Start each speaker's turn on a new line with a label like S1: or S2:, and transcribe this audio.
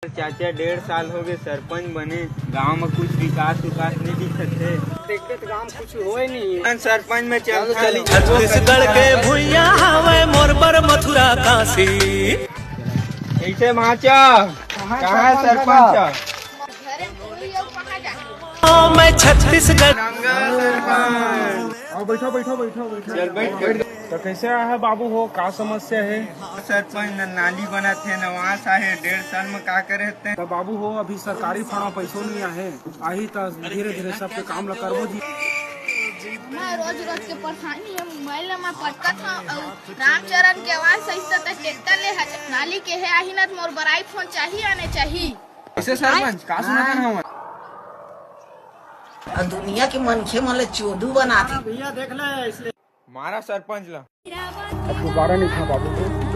S1: चाचा 1.5 साल हो गए सरपंच बने, गांव में कुछ विकास नहीं दिखत है। देखते तो गांव कुछ हो ही नहीं। सरपंच में
S2: छत्तीसगढ़ के भुइया हवे मोर बर मथुरा काशी।
S1: ऐसे माचा कहाँ सरपंच?
S2: मैं छत्तीसगढ़।
S3: बैठो बैठो बैठो बैठो।
S1: चल बैठ।
S3: तो कैसे आया है बाबू हो, का समस्या है?
S1: सरपंच नाली बना थे नवास आए 1.5 साल में का करे थे?
S3: तो बाबू हो अभी सरकारी फंडा पैसों नहीं आए, आही तो धीरे धीरे सबके काम ला करबो जी।
S4: मैं रोज के परेशानी है, मोबाइल में पटका था और रामचरण के आवाज सही से ट्रैक्टर ले नाली के है आही न मोर बराई फोन चाहिए आने चाहिए।
S1: ऐसे सरपंच का सुना हम
S5: दुनिया के मनखे मन चोदू बनाते।
S3: भैया देख ले इसलिए
S1: मारा सरपंच ला।
S3: अब दोबारा नहीं था बाबू को।